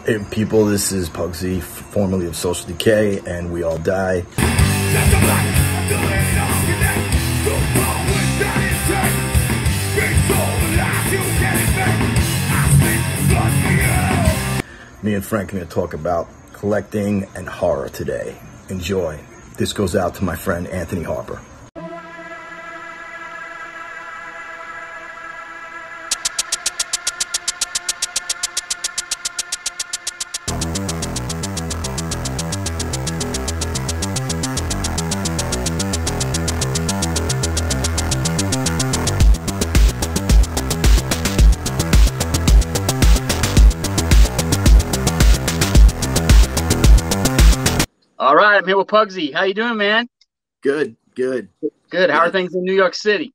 Hey people, this is Pugsy, formerly of Social Decay, and we all die. Me and Frank are going to talk about collecting and horror today. Enjoy. This goes out to my friend Anthony Harper. All right, I'm here with Pugsy. How you doing, man? Good. Good. How are things in New York City?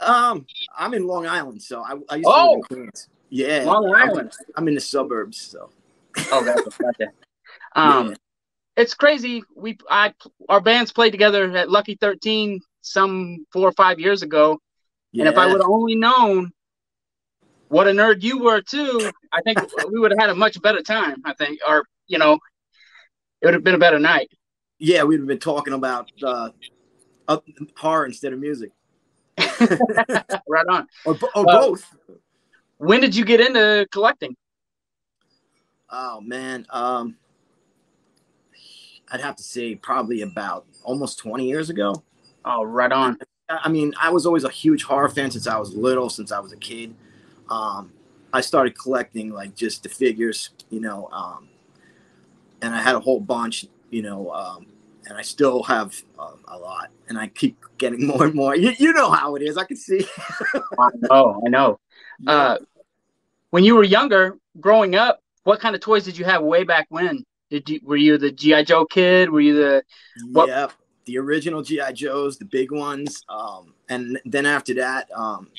I'm in Long Island, so I used to live in Queens. Yeah, Long Island. I'm in the suburbs, so. Oh, gotcha. Yeah. It's crazy. Our bands played together at Lucky 13 some 4 or 5 years ago, and if I would have only known what a nerd you were too, I think we would have had a much better time. I think, or it would have been a better night. Yeah, we'd have been talking about horror instead of music. Right on. Or both. When did you get into collecting? Oh, man. I'd have to say probably about almost 20 years ago. Oh, right on. I mean, I was always a huge horror fan since I was little, since I was a kid. I started collecting, like, just the figures, and I had a whole bunch, and I still have a lot, and I keep getting more and more. You know how it is. I can see. I know. Yeah. When you were younger, growing up, what kind of toys did you have way back when? Were you the G.I. Joe kid? Were you the Yeah, the original G.I. Joes, the big ones, and then after that,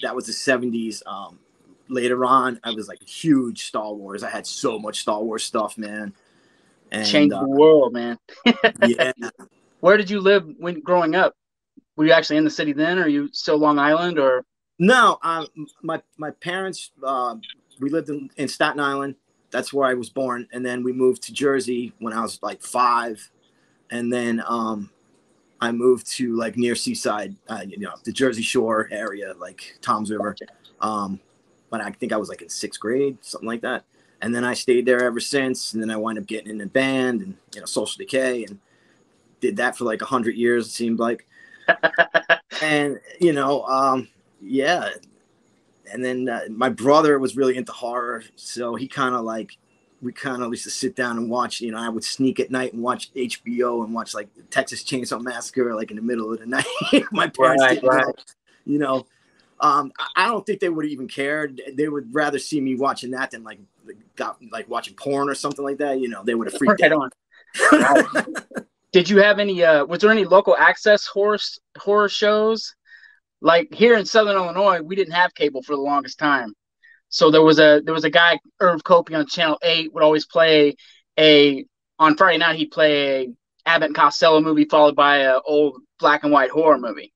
that was the 70s. Later on, I was like huge Star Wars. I had so much Star Wars stuff, man. And, changed the world, man. Yeah. Where did you live when growing up? Were you actually in the city then, or are you still Long Island, or? No, my parents, we lived in Staten Island. That's where I was born, and then we moved to Jersey when I was like 5, and then I moved to like near Seaside, the Jersey Shore area, like Tom's River. But I think I was like in 6th grade, something like that. And then I stayed there ever since. And then I wound up getting in a band and, Social Decay, and did that for like 100 years, it seemed like. And, yeah. And then my brother was really into horror. So we kind of used to sit down and watch, I would sneak at night and watch HBO and watch like Texas Chainsaw Massacre, like in the middle of the night. My parents didn't know, I don't think they would even care. They would rather see me watching that than like watching porn or something like that. They would have freaked out. Right. Did you have any? Was there any local access horror shows? Like here in Southern Illinois, we didn't have cable for the longest time. So there was a guy, Irv Copey on Channel 8 would always play on Friday night. He'd play a Abbott and Costello movie followed by an old black and white horror movie.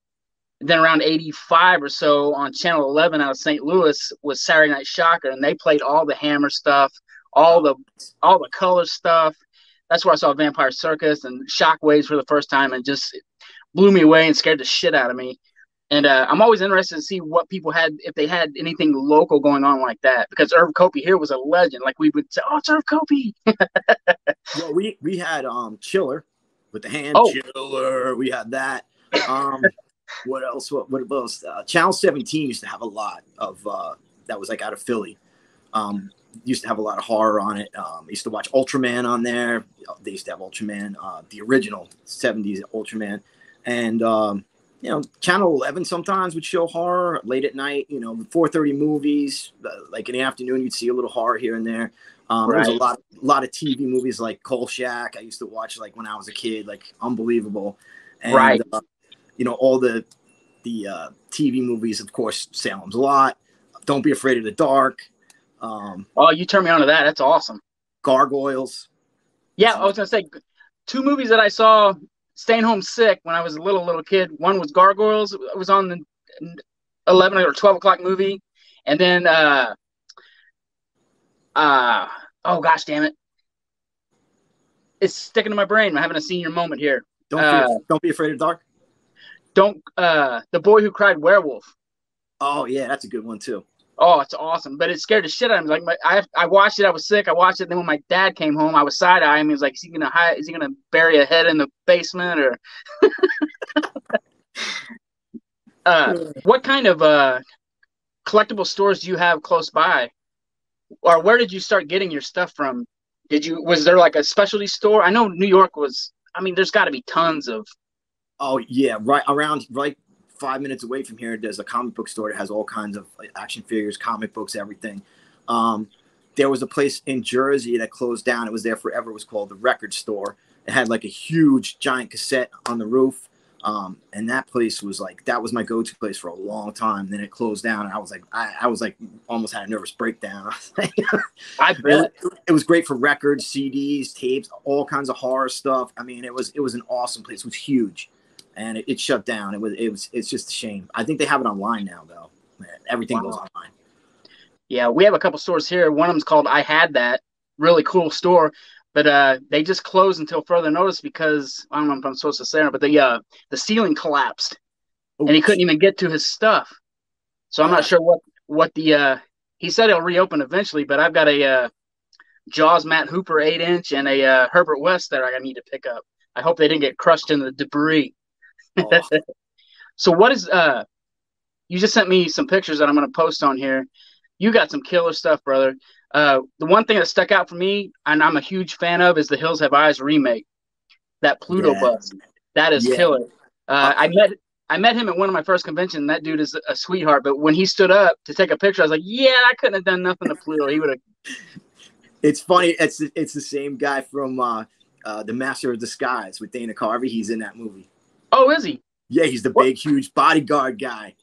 Then around 85 or so on Channel 11 out of St. Louis was Saturday Night Shocker, and they played all the Hammer stuff, all the color stuff. That's where I saw Vampire Circus and Shockwaves for the first time, and just blew me away and scared the shit out of me. And I'm always interested to see what people had, if they had anything local going on like that, because Irv Copey here was a legend. Like we would say, "Oh, it's Irv Copey." Well, we had Chiller with the hand Chiller. We had that. What else? What else? Channel 17 used to have a lot of that was like out of Philly. Used to have a lot of horror on it. Used to watch Ultraman on there. They used to have Ultraman, the original 70s Ultraman, and Channel 11 sometimes would show horror late at night. 4:30 movies. Like in the afternoon, you'd see a little horror here and there. There was a lot of TV movies like Kolchak. I used to watch like when I was a kid, like unbelievable. And, all the TV movies, of course, Salem's Lot, Don't Be Afraid of the Dark. You turned me on to that. That's awesome. Gargoyles. Yeah, I was going to say 2 movies that I saw staying home sick when I was a little kid. One was Gargoyles. It was on the 11 or 12 o'clock movie. And then, oh gosh, damn it. it's sticking to my brain. I'm having a senior moment here. Don't be afraid of the dark. The Boy Who Cried Werewolf. Oh yeah, that's a good one too. Oh, it's awesome, but it scared the shit out of me. Like I watched it. I was sick. I watched it. Then when my dad came home, I was side eyeing. He was like, "Is he gonna hide? Is he gonna bury a head in the basement or?" What kind of collectible stores do you have close by, or where did you start getting your stuff from? Was there like a specialty store? I know New York was. I mean, there's got to be tons of. Oh yeah, right 5 minutes away from here, there's a comic book store that has all kinds of action figures, comic books, everything. There was a place in Jersey that closed down. It was there forever. It was called the Record Store. It had like a huge giant cassette on the roof. And that place was like, that was my go-to place for a long time. Then it closed down, and I was like almost had a nervous breakdown. I bet. It was great for records, CDs, tapes, all kinds of horror stuff. I mean, it was an awesome place. It was huge, and it shut down. It's just a shame. I think they have it online now though. Everything goes online. Yeah, we have a couple stores here. One of them's called I Had That. Really cool store. But they just closed until further notice because I don't know if I'm supposed to say it, but the ceiling collapsed. Oops. And he couldn't even get to his stuff. So I'm not sure what he said he'll reopen eventually, but I've got a Jaws Matt Hooper 8-inch and a Herbert West that I need to pick up. I hope they didn't get crushed in the debris. Oh. So what is you just sent me some pictures that I'm going to post on here. You got some killer stuff, brother. The one thing that stuck out for me, and I'm a huge fan of, is the Hills Have Eyes remake. That Pluto bust. That is killer. I met him at one of my first conventions. That dude is a sweetheart. But when he stood up to take a picture, I was like, yeah, I couldn't have done nothing to Pluto. He would have. It's funny. It's the same guy from The Master of Disguise with Dana Carvey. He's in that movie. Oh, is he? Yeah, he's the big, huge bodyguard guy.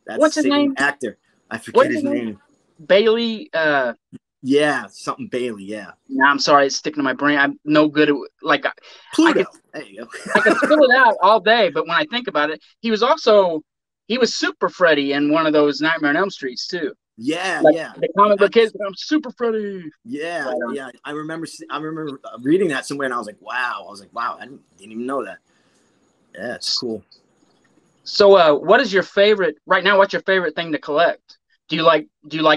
That's What's his name? Actor. I forget his name. Bailey. Yeah, something Bailey. Yeah. No, I'm sorry, it's sticking to my brain. I'm no good at Pluto. There you go. I could fill it out all day, but when I think about it, he was Super Freddy in one of those Nightmare on Elm Streets too. Yeah, yeah. The comic book kids, I'm Super Freddy. Yeah, yeah. I remember reading that somewhere, and I was like, wow. I didn't even know that. Yeah, it's cool. So, what is your favorite right now? What's your favorite thing to collect? Do you like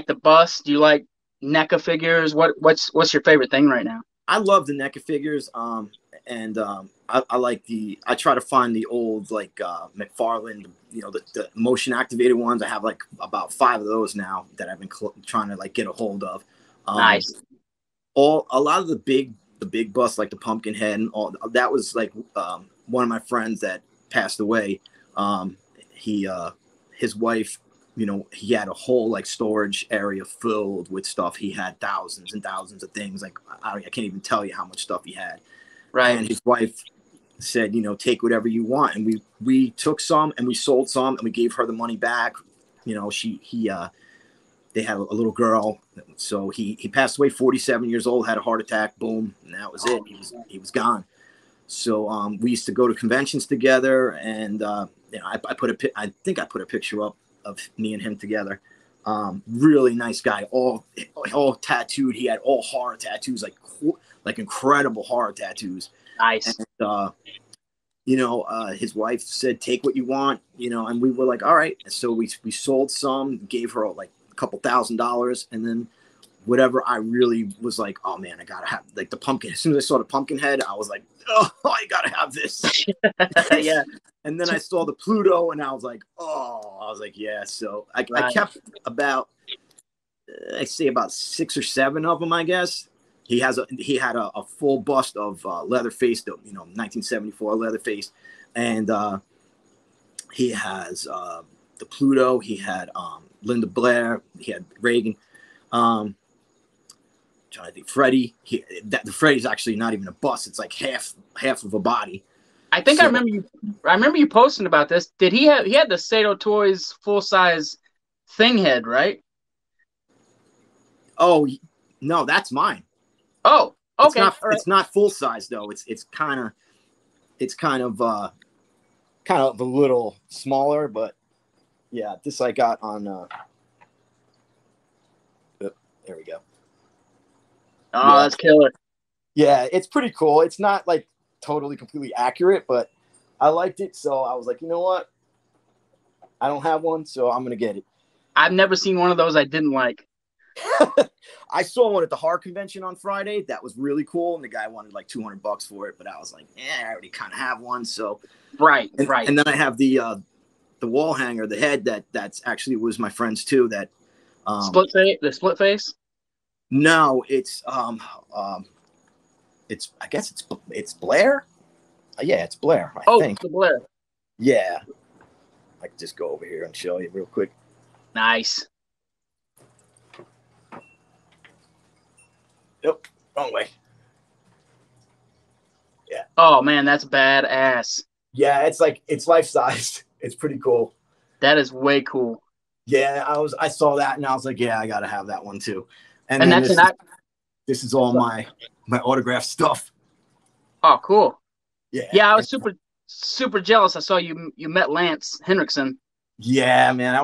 the bust? Do you like NECA figures? What's your favorite thing right now? I love the NECA figures. I like I try to find the old like McFarlane, the motion activated ones. I have like about 5 of those now that I've been trying to like get a hold of. Nice. A lot of the big busts like the Pumpkinhead and all that was like one of my friends that passed away. His wife, he had a whole like storage area filled with stuff. He had thousands and thousands of things. Like I can't even tell you how much stuff he had. Right. And his wife said, take whatever you want. And we took some and we sold some and we gave her the money back. They had a little girl. So he passed away, 47 years old, had a heart attack. Boom. And that was it. He was gone. So we used to go to conventions together, and I think I put a picture up of me and him together. Really nice guy, all tattooed. He had all horror tattoos, like incredible horror tattoos. Nice. And, his wife said, take what you want, and we were like, all right. So we sold some, gave her like a couple $1,000, and then whatever I really was like, oh man, I gotta have like the pumpkin. As soon as I saw the Pumpkinhead, I was like, oh, I gotta have this. Yeah. And then I saw the Pluto, and I was like, yeah. So I kept about, I say about 6 or 7 of them, I guess. He had a full bust of Leatherface, 1974 Leatherface, and he has the Pluto. He had Linda Blair. He had Reagan. Trying to think, Freddy. The Freddy's actually not even a bust. It's like half of a body. I think I remember you posting about this. Did he had the Sato Toys full size thing head, right? Oh no, that's mine. Oh, okay. It's not full size though. It's kind of a little smaller, but yeah, this I got on. There we go. Oh, yeah. That's killer. Yeah, it's pretty cool. It's not like totally completely accurate, but I liked it, so I was like, you know what? I don't have one, so I'm gonna get it. I've never seen one of those I didn't like. I saw one at the horror convention on Friday. That was really cool, and the guy wanted like $200 for it, but I was like, I already kind of have one. So right. And then I have the wall hanger, the head that's actually was my friend's too. That the split face. No, it's I guess it's Blair. Yeah, it's Blair. I think. The Blair. Yeah, I can just go over here and show you real quick. Nice. Nope, wrong way. Yeah. Oh man, that's badass. Yeah, it's life size. It's pretty cool. That is way cool. Yeah, I saw that and I was like, yeah, I gotta have that one too. And this is all my autograph stuff. Oh, cool. Yeah. Yeah, I was super jealous. I saw you met Lance Henriksen. Yeah, man, that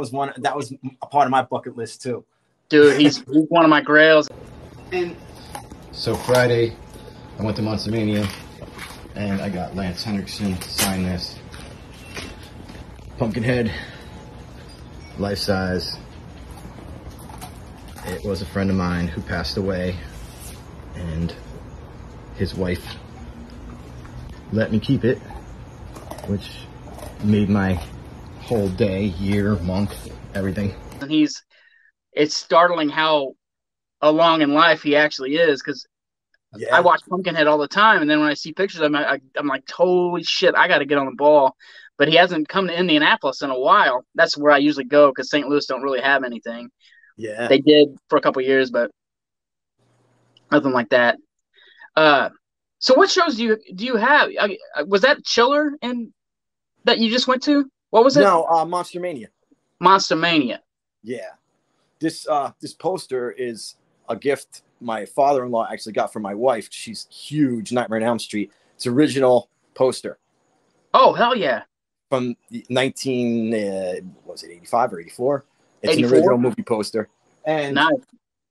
was a part of my bucket list too. Dude, he's one of my grails. And so Friday, I went to Monster Mania, and I got Lance Henriksen to sign this. Pumpkinhead, life size. It was a friend of mine who passed away, and his wife let me keep it, which made my whole day, year, month, everything. And it's startling how along in life he actually is, because I watch Pumpkinhead all the time, and then when I see pictures of him, I'm like, holy shit, I got to get on the ball. But he hasn't come to Indianapolis in a while. That's where I usually go, because St. Louis don't really have anything. Yeah, they did for a couple of years, but nothing like that. So what shows do you have? Was that Chiller that you just went to? What was it? No, Monster Mania. Monster Mania. Yeah, this poster is a gift my father-in-law actually got for my wife. She's huge. Nightmare on Elm Street. It's original poster. Oh hell yeah! From 85 or 84? It's 84? an original movie poster. And nice.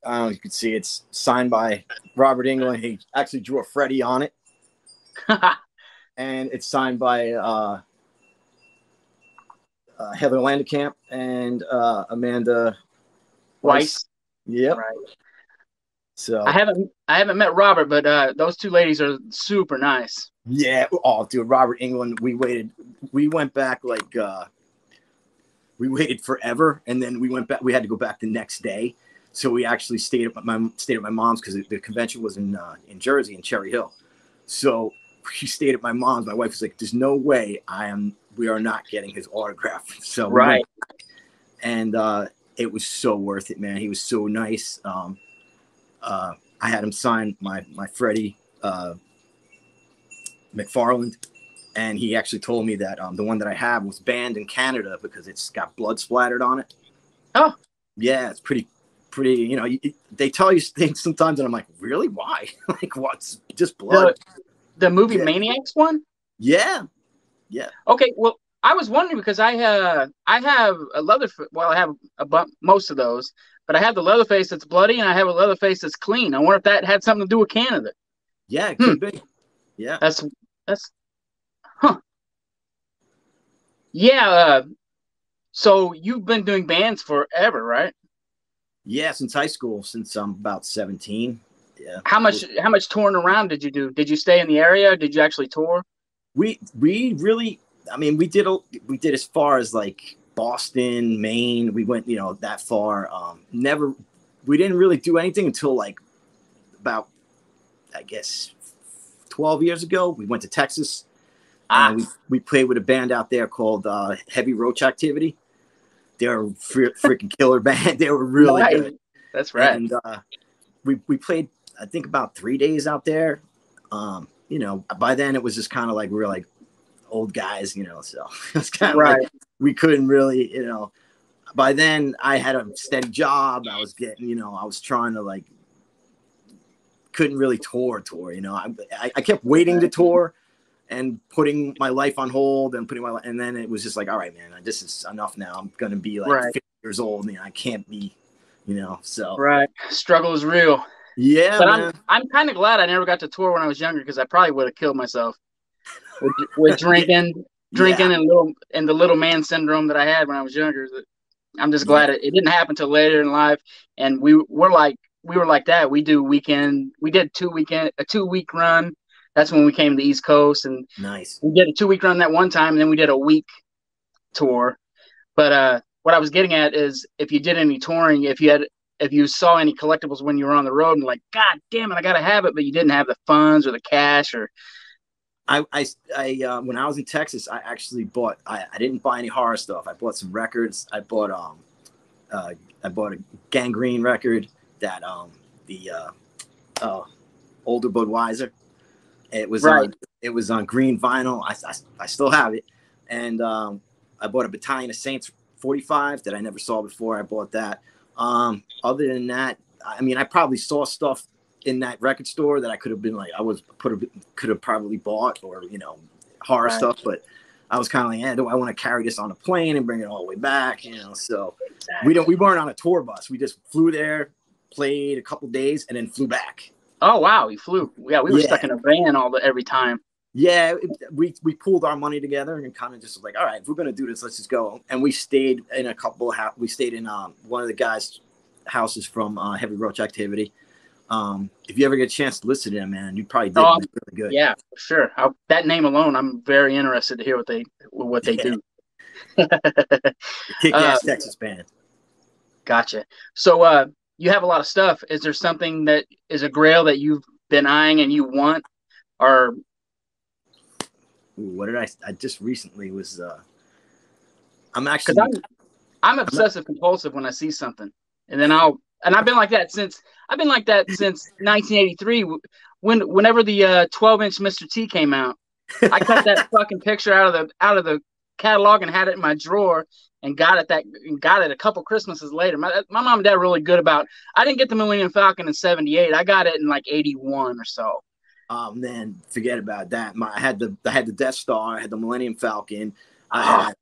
You can see it's signed by Robert Englund. He actually drew a Freddy on it. And it's signed by Heather Landekamp and Amanda Weiss. Yep. Right. So I haven't met Robert, but those two ladies are super nice. Yeah. Oh, dude, Robert Englund. We went back like we waited forever, and then we went back. We had to go back the next day, so we actually stayed at my mom's because the convention was in Jersey, in Cherry Hill. So we stayed at my mom's. My wife was like, "There's no way we are not getting his autograph." So we went back, and it was so worth it, man. He was so nice. I had him sign my Freddie McFarland. And he actually told me that the one that I have was banned in Canada because it's got blood splattered on it. Oh, yeah, it's pretty. You know, they tell you things sometimes, and I'm like, really? Why? Like, what's just blood? The movie Maniacs one? Yeah. Okay, well, I was wondering because I have a Leatherface. Well, I have most of those, but I have the Leatherface that's bloody, and I have a Leatherface that's clean. I wonder if that had something to do with Canada. Yeah, it could be. Yeah, that's. Huh. Yeah. So you've been doing bands forever, right? Yeah, since high school, since I'm about 17. Yeah. How much touring around did you do? Did you stay in the area? Or did you actually tour? We really, I mean, we did as far as like Boston, Maine. We went, that far. We didn't really do anything until like about, I guess, 12 years ago. We went to Texas. We played with a band out there called Heavy Roach Activity. They're a freaking killer band. They were really good. That's right. And we played, I think, about 3 days out there. By then it was just kind of like we were like old guys, so it's kind of like we couldn't really, By then I had a steady job. I was getting, I was trying to like, couldn't really tour. I kept waiting to tour and putting my life on hold and and then it was just like, all right, man, this is enough now. I'm going to be like 50 years old. I can't be, so. Right. Struggle is real. Yeah, But man. I'm kind of glad I never got to tour when I was younger, because I probably would have killed myself with drinking, Yeah. and the little man syndrome that I had when I was younger. I'm just Yeah. glad it didn't happen till later in life. And we were like that. We did a 2 week run. That's when we came to the East Coast, and Nice. we did a 2 week run that one time, and then we did a week tour. But what I was getting at is, if you did any touring, if you saw any collectibles when you were on the road and like, God damn it, I gotta have it, but you didn't have the funds or the cash, or When I was in Texas, I actually bought. I didn't buy any horror stuff. I bought some records. I bought a Gangrene record that the older Budweiser. It was right. on green vinyl. I still have it, and I bought a Battalion of Saints 45 that I never saw before. I bought that. Other than that, I mean, I probably saw stuff in that record store that I could have been like, could have probably bought, or horror stuff, but I was kind of like, do I want to carry this on a plane and bring it all the way back? So Exactly. we weren't on a tour bus. We just flew there, played a couple days, and then flew back. Oh wow, you flew. Yeah, we were stuck in a van every time. Yeah, we pulled our money together and kind of just like, all right, if we're gonna do this, let's just go. And we stayed in we stayed in one of the guys' houses from Heavy Roach Activity. If you ever get a chance to listen to them, man, you probably did. Really good. Yeah, for sure. That name alone, I'm very interested to hear what they do. Kick-ass Texas band. Gotcha. So you have a lot of stuff. Is there something that is a grail that you've been eyeing and you want? Or what did I just recently was I'm obsessive compulsive when I see something, and then I've been like that since 1983, whenever the 12-inch Mr. T came out. I cut that fucking picture out of the catalog and had it in my drawer, and got it a couple Christmases later. My mom and dad were really good about. I didn't get the Millennium Falcon in '78. I got it in like '81 or so. Oh man, forget about that. I had the Death Star. I had the Millennium Falcon. I had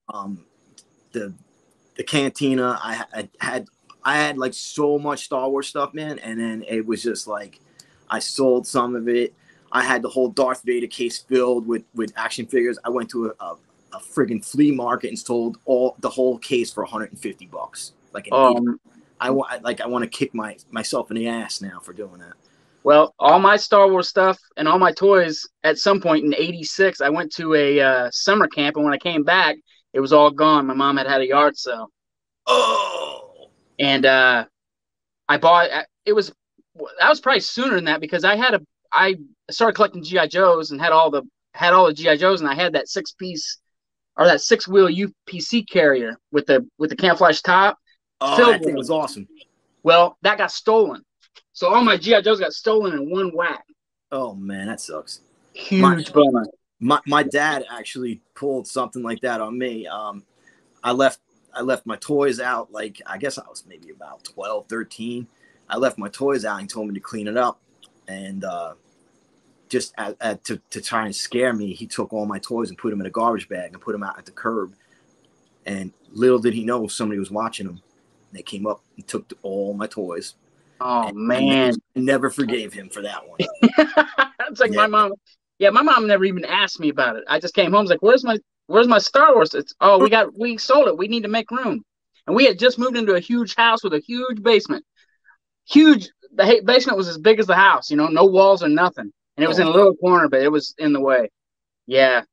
the Cantina. I had like so much Star Wars stuff, man. And then it was just like I sold some of it. I had the whole Darth Vader case filled with action figures. I went to a friggin' flea market and sold the whole case for $150. Like an idiot. I want to kick myself in the ass now for doing that. Well, all my Star Wars stuff and all my toys, at some point in '86, I went to a summer camp, and when I came back, it was all gone. My mom had a yard sale. Oh. And I bought that was probably sooner than that, because I started collecting GI Joes and had all the GI Joes, and I had that 6-piece or that 6-wheel UPC carrier with the camouflage top. Oh, that thing was awesome. Well, that got stolen. So all my GI Joes got stolen in one whack. Oh man, that sucks. Huge bummer. My dad actually pulled something like that on me. I left my toys out, like I guess I was maybe about 12, 13. I left my toys out and he told me to clean it up. And just to try and scare me, he took all my toys and put them in a garbage bag and put them out at the curb. And little did he know somebody was watching him. They came up and took all my toys. Oh man! I never forgave him for that one. It's like my mom. Yeah, my mom never even asked me about it. I just came home. I was like, "Where's my Star Wars?" We sold it. We need to make room. And we had just moved into a huge house with a huge basement. Huge. The basement was as big as the house. No walls or nothing. And it was in a little corner, but it was in the way. Yeah.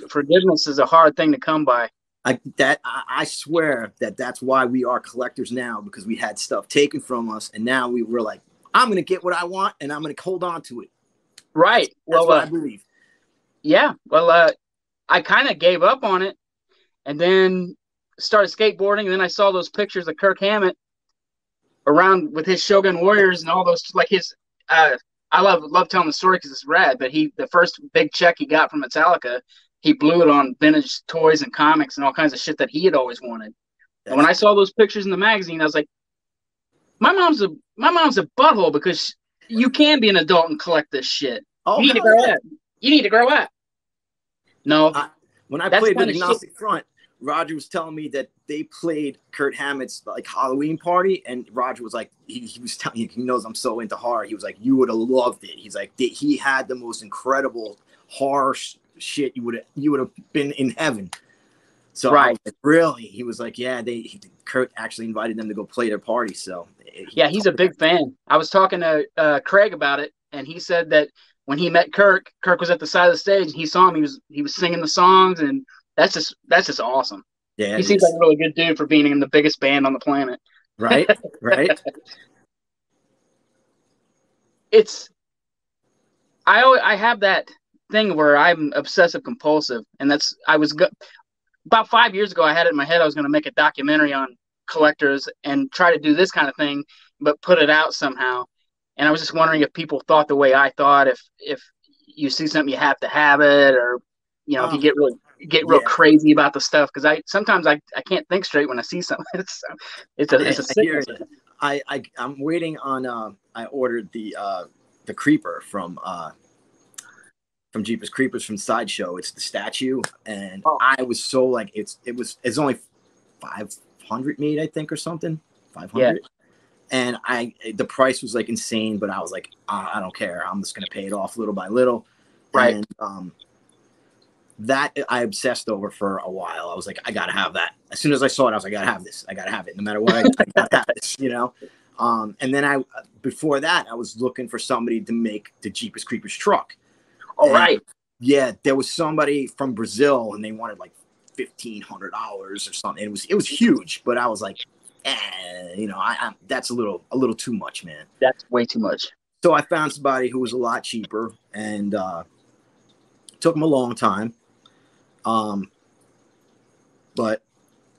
Forgiveness is a hard thing to come by. I swear that's why we are collectors now, because we had stuff taken from us, and now we were like, I'm gonna get what I want, and I'm gonna hold on to it. Right. That's what I believe. Yeah. Well, I kind of gave up on it, and then started skateboarding, and then I saw those pictures of Kirk Hammett around with his Shogun Warriors and all those, like his. I love telling the story because it's rad. But the first big check he got from Metallica, he blew it on vintage toys and comics and all kinds of shit that he had always wanted. And when I saw those pictures in the magazine, I was like, my mom's a butthole, because you can be an adult and collect this shit. You need to grow up. No. When I played with Agnostic Front, Roger was telling me that they played Kurt Hammett's like Halloween party, and Roger was like, he was telling you, he knows I'm so into horror. He was like, you would have loved it. He's like, he had the most incredible horror shit. You would have been in heaven. So I was like, really? He was like, yeah. Kurt actually invited them to go play their party. So yeah, he's a big fan. I was talking to Craig about it, and he said that when he met Kirk was at the side of the stage, and he saw him. He was singing the songs, and that's just awesome. Yeah, he seems like a really good dude for being in the biggest band on the planet. Right, right. I have that thing where I'm obsessive compulsive, and about 5 years ago, I had it in my head I was going to make a documentary on collectors and try to do this kind of thing, but put it out somehow. And I was just wondering if people thought the way I thought, if you see something you have to have it, or if you get real crazy about the stuff, because sometimes I can't think straight when I see something. It's a sickness. I'm waiting on I ordered the creeper from Jeepers Creepers from Sideshow. It's the statue, and I was so like it's only 500 made, I think, or something. 500. Yeah. And the price was like insane, but I was like, I don't care. I'm just gonna pay it off little by little. Right. And that I obsessed over for a while. I was like, I gotta have that. As soon as I saw it, I was like, I gotta have this. I gotta have it, no matter what. I gotta have this, And then before that, I was looking for somebody to make the Jeepers Creepers truck. Oh, right. Yeah, there was somebody from Brazil, and they wanted like $1,500 or something. It was huge, but I was like, that's a little too much, man. That's way too much. So I found somebody who was a lot cheaper, and took them a long time. But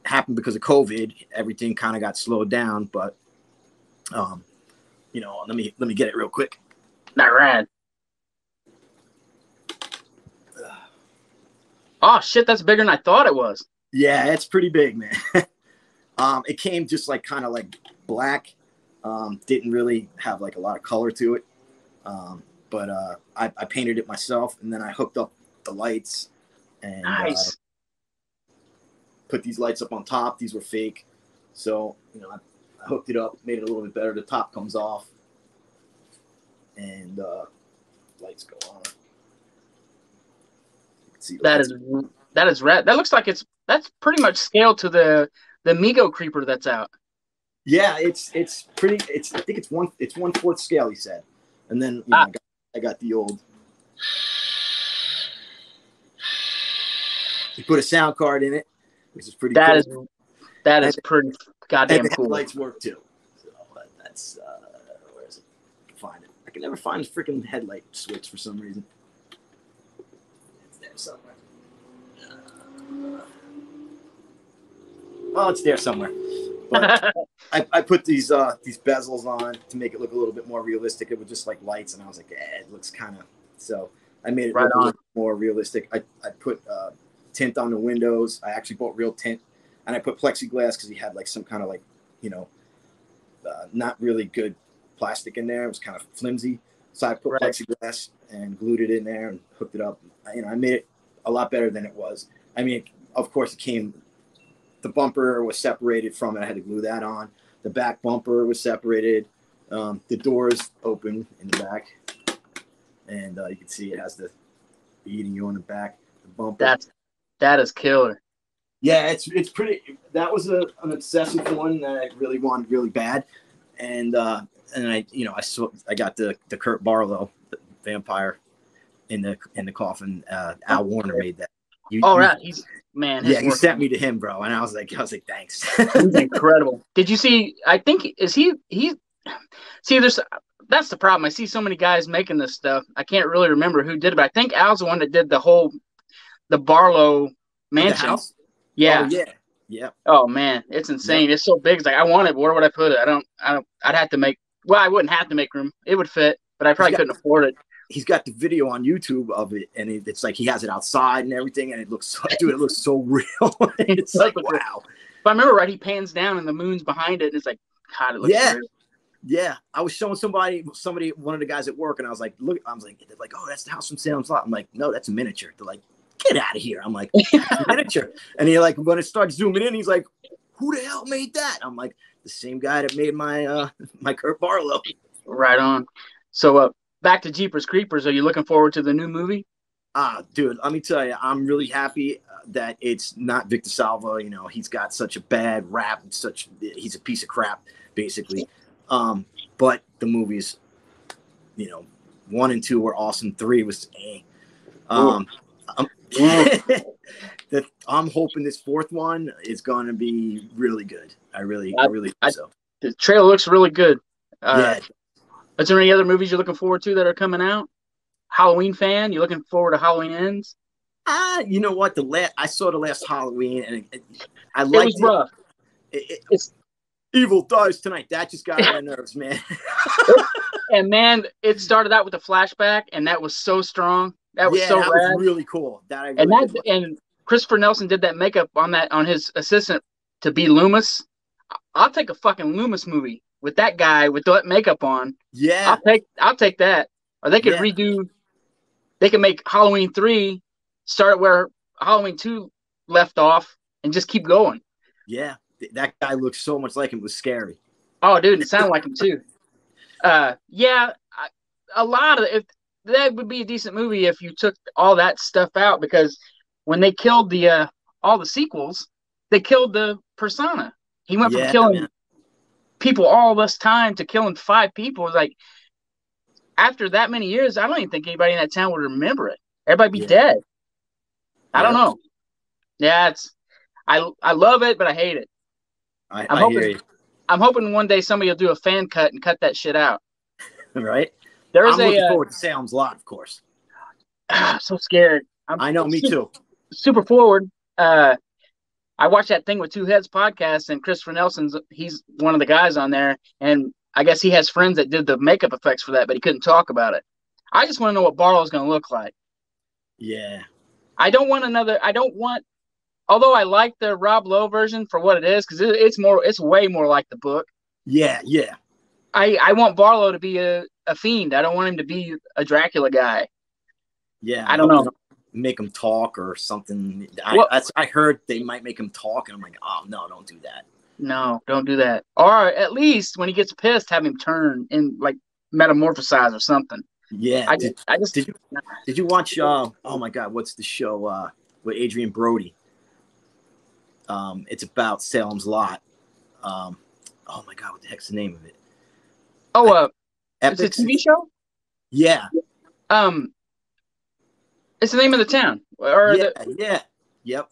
happened because of COVID, everything kind of got slowed down. But let me get it real quick. Not rad. Oh shit, that's bigger than I thought it was. Yeah, it's pretty big, man. It came just like kind of like black. Didn't really have like a lot of color to it. But I painted it myself, and then I hooked up the lights and nice. Put these lights up on top. These were fake. So, I hooked it up, made it a little bit better. The top comes off, and lights go on. That is rad. That looks like that's pretty much scaled to the Migo creeper that's out. Yeah, it's pretty. I think it's 1/4 scale. He said, and then I got the old. He put a sound card in it, which is pretty. Cool. That is pretty goddamn and the cool. Headlights work too. So that's where is it? I can find it. I can never find the freaking headlight switch for some reason. It's there somewhere. Oh, it's there somewhere. But I put these bezels on to make it look a little bit more realistic. It was just like lights, and I was like, it looks kind of. So I made it look a little more realistic. I put tint on the windows. I actually bought real tint, and I put plexiglass because he had like some kind of like not really good plastic in there. It was kind of flimsy, so I put plexiglass and glued it in there and hooked it up. I made it a lot better than it was. I mean, of course, it came. The bumper was separated from it. I had to glue that on. The back bumper was separated. The doors open in the back, and you can see it has the eating you on the back. The bumper. That is killer. Yeah, it's pretty. That was an obsessive one that I really wanted really bad, and I got the Kurt Barlow, the vampire, in the coffin. Al Warner made that. Right. He sent me to him, bro, and I was like, thanks. He's incredible. Did you see? I think see. That's the problem. I see so many guys making this stuff. I can't really remember who did it, but I think Al's the one that did the Barlow mansion. The house? Yeah. Oh, yeah. Oh man, it's insane. Yep. It's so big. It's like I want it. Where would I put it? I'd have to make. Well, I wouldn't have to make room. It would fit, but I probably couldn't afford it. He's got the video on YouTube of it, and it's like he has it outside and everything, and it looks so real. It's like, wow. If I remember right, he pans down and the moon's behind it, and it's like, God, it looks real. Yeah. I was showing somebody, one of the guys at work, and I was like, they're like, oh, that's the house from Salem's Lot. I'm like, no, that's a miniature. They're like, get out of here. I'm like, that's miniature. And he like, when it starts zooming in, he's like, who the hell made that? I'm like, the same guy that made my my Kurt Barlow. Right on. So back to Jeepers Creepers. Are you looking forward to the new movie? Dude, let me tell you, I'm really happy that it's not Victor Salva. You know, he's got such a bad rap. He's a piece of crap, basically. But the movies, you know, 1 and 2 were awesome. 3 was I'm hoping this 4th one is going to be really good. I really hope so. The trailer looks really good. Yeah. Is there any other movies you're looking forward to that are coming out? Halloween fan? You looking forward to Halloween Ends? You know what? I saw the last Halloween, and I liked it. Was rough. It's Evil dies tonight. That just got on my nerves, man. And man, it started out with a flashback, and that was so strong. That was so rad. Was really cool. And Christopher Nelson did that makeup on his assistant to be Loomis. I'll take a fucking Loomis movie with that guy with that makeup on. Yeah, I'll take that. Or they could redo. They could make Halloween 3 start where Halloween 2 left off and just keep going. Yeah, that guy looks so much like him. It was scary. Oh, dude, it sounded like him too. A lot of that would be a decent movie if you took all that stuff out, because when they killed all the sequels, they killed the persona. He went from killing people all this time to killing 5 people. It was like, after that many years, I don't even think anybody in that town would remember it. Everybody be dead. I don't know. Yeah, I love it, but I hate it. I hear you. I'm hoping one day somebody will do a fan cut and cut that shit out. Right? I'm looking forward to Salem's Lot, of course. I'm so scared. I know, me too. Super forward. I watched that Thing with Two Heads podcast, and Christopher he's one of the guys on there, and I guess he has friends that did the makeup effects for that, but he couldn't talk about it. I just want to know what Barlow's going to look like. Yeah. Although I like the Rob Lowe version for what it is, because it's way more like the book. Yeah, yeah. I want Barlow to be a fiend. I don't want him to be a Dracula guy. Yeah. I don't know. Make him talk or something. I heard they might make him talk, and I'm like, oh, no, don't do that. No, don't do that. Or at least when he gets pissed, have him turn and like metamorphosize or something. Yeah. Did you watch? Oh my God, what's the show with Adrian Brody? It's about Salem's Lot. Oh my God, what the heck's the name of it? It's a TV show. Yeah. It's the name of the town. Yep.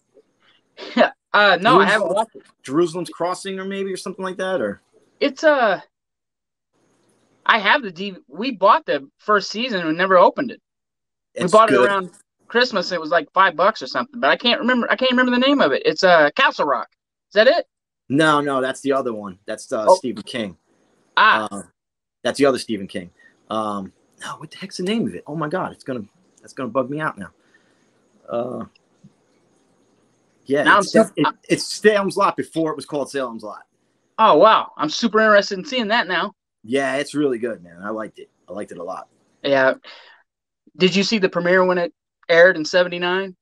No, I haven't watched it. Jerusalem's Crossing, or something like that, or it's I have the DVD. We bought the first season and we never opened it. We bought it around Christmas. It was like $5 or something, but I can't remember the name of it. It's Castle Rock. Is that it? No, that's the other one. That's Stephen King. That's the other Stephen King. No, what the heck's the name of it? Oh my God, that's gonna bug me out now. Yeah, it's Salem's Lot before it was called Salem's Lot. Oh wow, I'm super interested in seeing that now. Yeah, it's really good, man. I liked it. I liked it a lot. Yeah. Did you see the premiere when it aired in '79?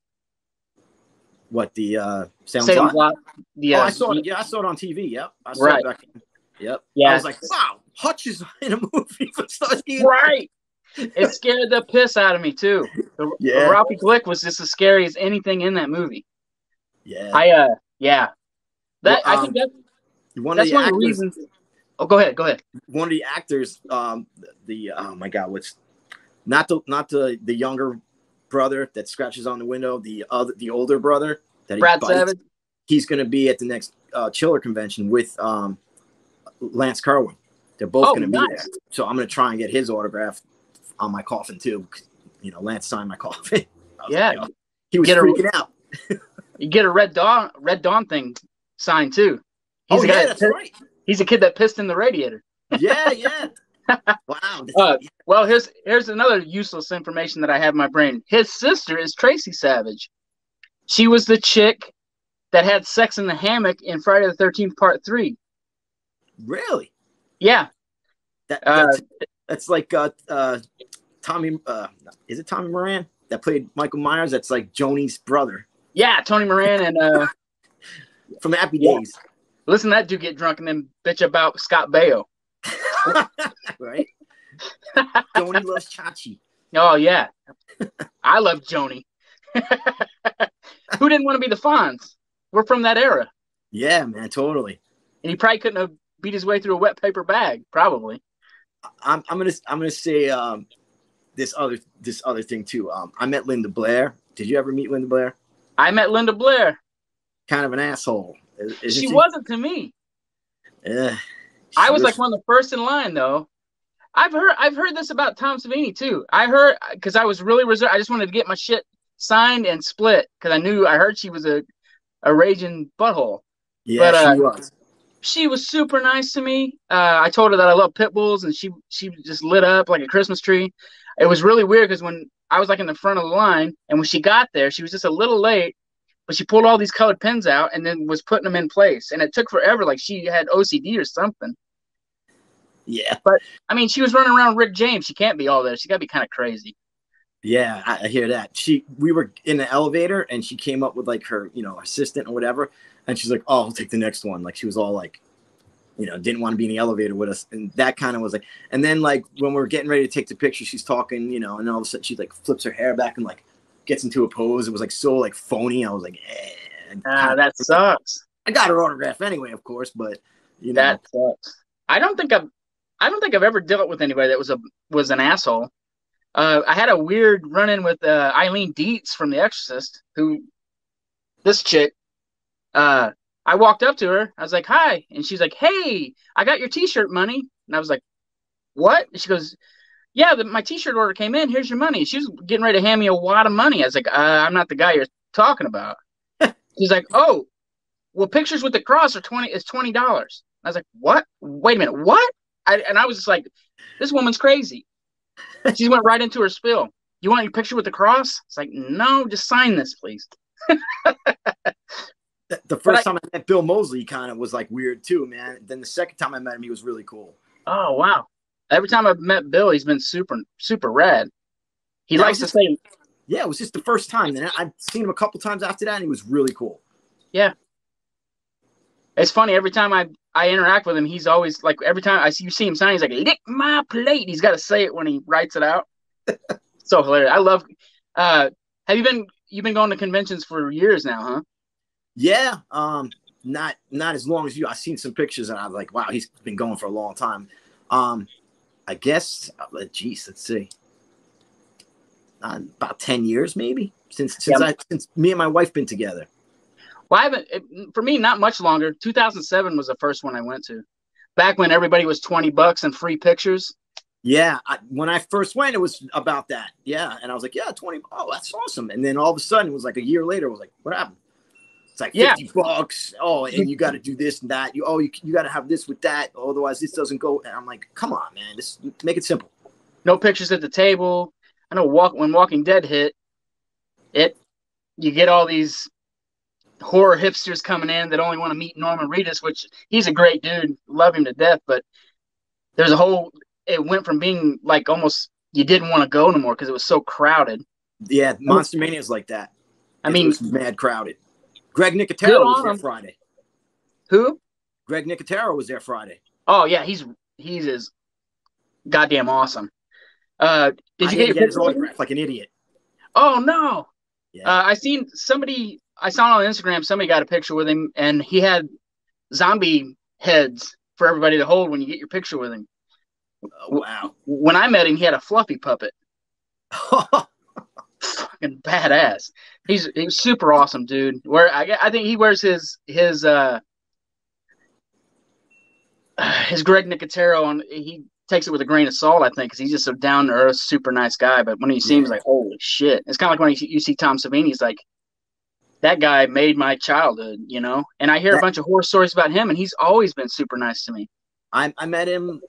What, the Salem's Lot? Yeah, I saw it. Yeah, I saw it on TV. Yep, I saw it back then. Yep. Yeah. I was like, wow, Hutch is in a movie for Starsky. Right. It scared the piss out of me too. Ralphie Glick was just as scary as anything in that movie. Yeah. I think that's one of the reasons. Oh, go ahead. One of the actors, oh my God, what's not the younger brother that scratches on the window, the older brother that Brad Savage. He's going to be at the next Chiller convention with Lance Kerwin. They're both going to be there, so I'm going to try and get his autograph on my coffin too. You know, Lance signed my coffin. Yeah, he was freaking out. You get a Red Dawn thing signed too. That's right. He's a kid that pissed in the radiator. Yeah. Wow. Well, here's another useless information that I have in my brain. His sister is Tracy Savage. She was the chick that had sex in the hammock in Friday the 13th Part 3. Really? Yeah. That's like Tommy. Is it Tommy Moran? that played Michael Myers. That's like Joni's brother. Yeah, Tony Moran and from the Happy Days. Listen to that dude get drunk and then bitch about Scott Baio. Right? Joni loves Chachi. Oh yeah. I love Joni. Who didn't want to be the Fonz? We're from that era. Yeah, man, totally. And he probably couldn't have beat his way through a wet paper bag, probably. I'm gonna say this other thing too. I met Linda Blair. Did you ever meet Linda Blair? I met Linda Blair. Kind of an asshole. She wasn't to me. I was like one of the first in line, though. I've heard this about Tom Savini too. I heard because I was really reserved. I just wanted to get my shit signed and split because I heard she was a raging butthole. Yeah, but, she was. She was super nice to me. I told her that I love pit bulls, and she just lit up like a Christmas tree. It was really weird because when I was like in the front of the line, and when she got there, she was just a little late. But she pulled all these colored pins out and then was putting them in place. And it took forever, like she had OCD or something. Yeah. But, I mean, she was running around Rick James. She can't be all there. She got to be kind of crazy. Yeah, I hear that. We were in the elevator, and she came up with, like, her, assistant or whatever. And she's like, oh, I'll take the next one. Like, she was all, like, didn't want to be in the elevator with us. And that kind of was, like, and then, like, when we were getting ready to take the picture, she's talking, and all of a sudden she, like, flips her hair back and, like, gets into a pose. It was like so like phony. I was like, that sucks. I got her autograph anyway, of course, but that sucks. I don't think I've ever dealt with anybody that was an asshole. I had a weird run-in with Eileen Dietz from The Exorcist, this chick. I walked up to her. I was like, hi, and she's like, hey, I got your T-shirt money, and I was like, what? And she goes, yeah, my T-shirt order came in. Here's your money. She was getting ready to hand me a wad of money. I was like, I'm not the guy you're talking about. She's like, oh, well, pictures with the cross it's $20. I was like, what? Wait a minute, what? And I was just like, this woman's crazy. She went right into her spiel. You want your picture with the cross? It's like, no, just sign this, please. The first time I met Bill Moseley kind of was like weird too, man. Then the second time I met him, he was really cool. Oh, wow. Every time I've met Bill, he's been super, super rad. He likes to say, yeah, it was just the first time. Then I've seen him a couple times after that, and he was really cool. Yeah. It's funny. Every time I interact with him, he's always like, every time you see him sign, he's like, lick my plate. He's got to say it when he writes it out. So hilarious. I love, have you've been going to conventions for years now, huh? Yeah. Not as long as you. I've seen some pictures, and I was like, wow, he's been going for a long time. I guess, let's see. About 10 years, maybe, since me and my wife been together. Well, for me, not much longer. 2007 was the first one I went to. Back when everybody was $20 and free pictures. Yeah. When I first went, it was about that. Yeah. And I was like, yeah, 20. Oh, that's awesome. And then all of a sudden, it was like a year later, it was like, what happened? It's like $50. Oh, and you got to do this and that. You got to have this with that. Otherwise, this doesn't go. And I'm like, come on, man. Just make it simple. No pictures at the table. I know when Walking Dead hit, you get all these horror hipsters coming in that only want to meet Norman Reedus, which he's a great dude. Love him to death. But there's it went from being like almost you didn't want to go no more because it was so crowded. Yeah, Monster Mania is like that. I mean, it was mad crowded. Greg Nicotero was there Friday. Who? Greg Nicotero was there Friday. Oh yeah, he's as goddamn awesome. Did you get his autograph like an idiot? Oh no. Yeah. I saw on Instagram somebody got a picture with him, and he had zombie heads for everybody to hold when you get your picture with him. Oh, wow. When I met him, he had a fluffy puppet. Fucking badass. He's super awesome, dude. I think he wears his Greg Nicotero on. He takes it with a grain of salt, I think, because he's just a down to earth, super nice guy. But when you see him, he's like, holy shit! It's kind of like when you see Tom Savini. He's like, that guy made my childhood, And I hear a bunch of horror stories about him, and he's always been super nice to me. I met him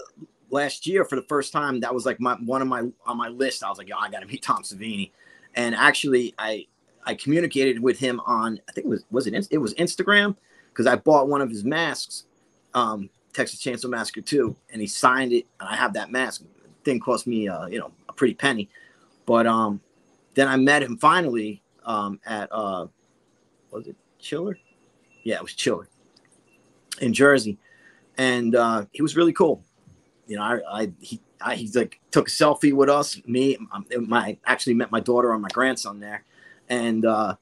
last year for the first time. That was like one of on my list. I was like, I got to meet Tom Savini. And actually, I communicated with him on, I think it was Instagram, because I bought one of his masks, Texas Chainsaw Massacre 2, and he signed it, and I have that mask. It didn't cost me, a pretty penny. But then I met him finally at was it Chiller? Yeah, it was Chiller in Jersey, and he was really cool. You know, he like took a selfie with us. Me, actually met my daughter and my grandson there, and I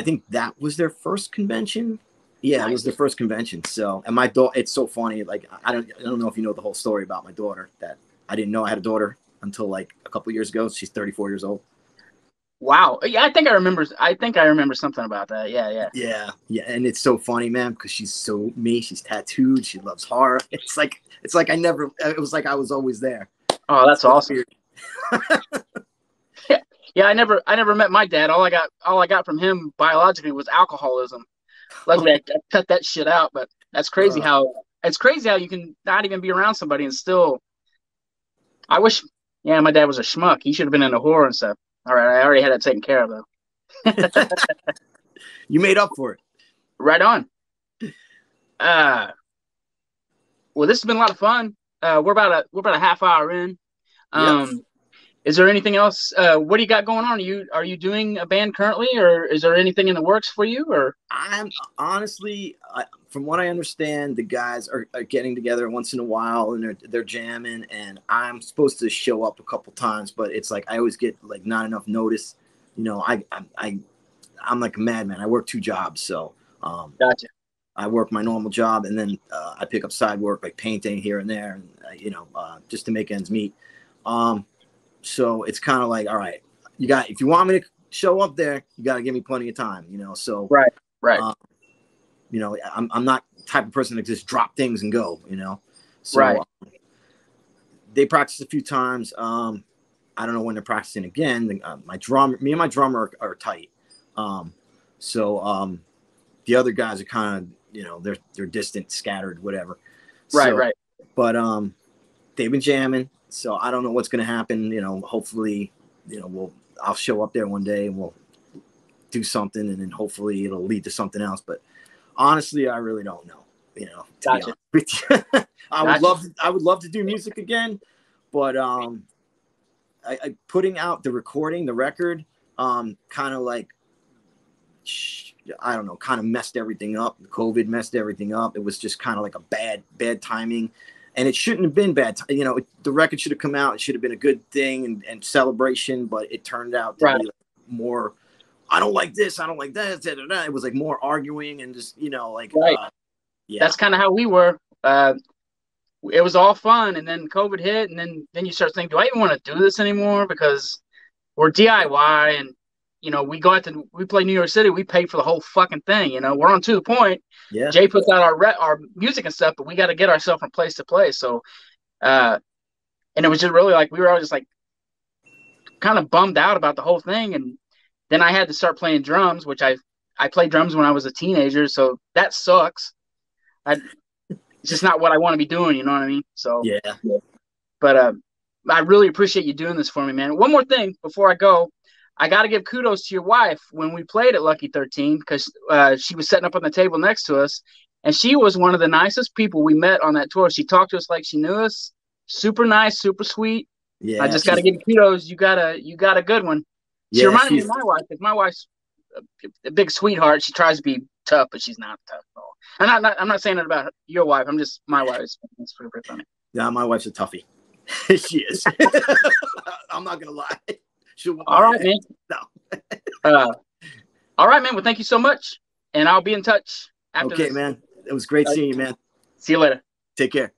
think that was their first convention. Yeah, it was their first convention. So, and my daughter, it's so funny. Like, I don't know if you know the whole story about my daughter. That I didn't know I had a daughter until like a couple of years ago. She's 34 years old. Wow. Yeah, I think I remember. I think I remember something about that. Yeah. And it's so funny, man, because she's so me. She's tattooed. She loves horror. It's like I never. It was like I was always there. Oh, that's awesome. Yeah. I never met my dad. All I got from him biologically was alcoholism. Luckily, I cut that shit out. But that's crazy how you can not even be around somebody and still. I wish. Yeah, my dad was a schmuck. He should have been into horror and stuff. All right, I already had that taken care of though. You made up for it. Right on. Well, this has been a lot of fun. We're about a half hour in. Yes. Is there anything else? What do you got going on? Are you doing a band currently, or is there anything in the works for you? Or I'm honestly, from what I understand, the guys are getting together once in a while and they're jamming, and I'm supposed to show up a couple times, but it's like I always get like not enough notice. You know, I'm like a madman. I work 2 jobs, so gotcha. I work my normal job, and then I pick up side work like painting here and there, and just to make ends meet. So it's kind of like, all right, if you want me to show up there, you got to give me plenty of time, So right. I'm not the type of person that just drop things and go, So right. They practiced a few times. I don't know when they're practicing again. Me and my drummer are tight. So the other guys are kind of, they're distant, scattered, whatever. Right. But they've been jamming. So I don't know what's going to happen. Hopefully, I'll show up there one day and we'll do something, and then hopefully it'll lead to something else. But honestly, I really don't know. To gotcha. be honest with you. I would love to do music again, but I putting out the record, kind of like, I don't know, kind of messed everything up. COVID messed everything up. It was just kind of like a bad timing. And it shouldn't have been bad. The record should have come out. It should have been a good thing and celebration, but it turned out to be like more, I don't like this, I don't like that. It was like more arguing and just, That's kind of how we were. It was all fun, and then COVID hit, and then you start thinking, do I even want to do this anymore? Because we're DIY, and we play New York City, we pay for the whole fucking thing. We're on To The Point. Yeah. Jay puts out our music and stuff, but we got to get ourselves from place to place. So, and it was just really like we were all just like kind of bummed out about the whole thing. And then I had to start playing drums, which I played drums when I was a teenager, so that sucks. It's just not what I want to be doing. You know what I mean? So yeah. But I really appreciate you doing this for me, man. One more thing before I go. I got to give kudos to your wife when we played at Lucky 13, because she was sitting up on the table next to us, and she was one of the nicest people we met on that tour. She talked to us like she knew us. Super nice, super sweet. Yeah, I just got to give you kudos. You got a good one. She reminded me of my wife, because my wife's a big sweetheart. She tries to be tough, but she's not tough at all. I'm not saying that about your wife. I'm just my wife. It's pretty funny. Yeah, my wife's a toughie. She is. I'm not gonna lie. All right, man. No. All right, man. Well, thank you so much, and I'll be in touch after Okay, this. man. It was great seeing you, man. See you later. Take care.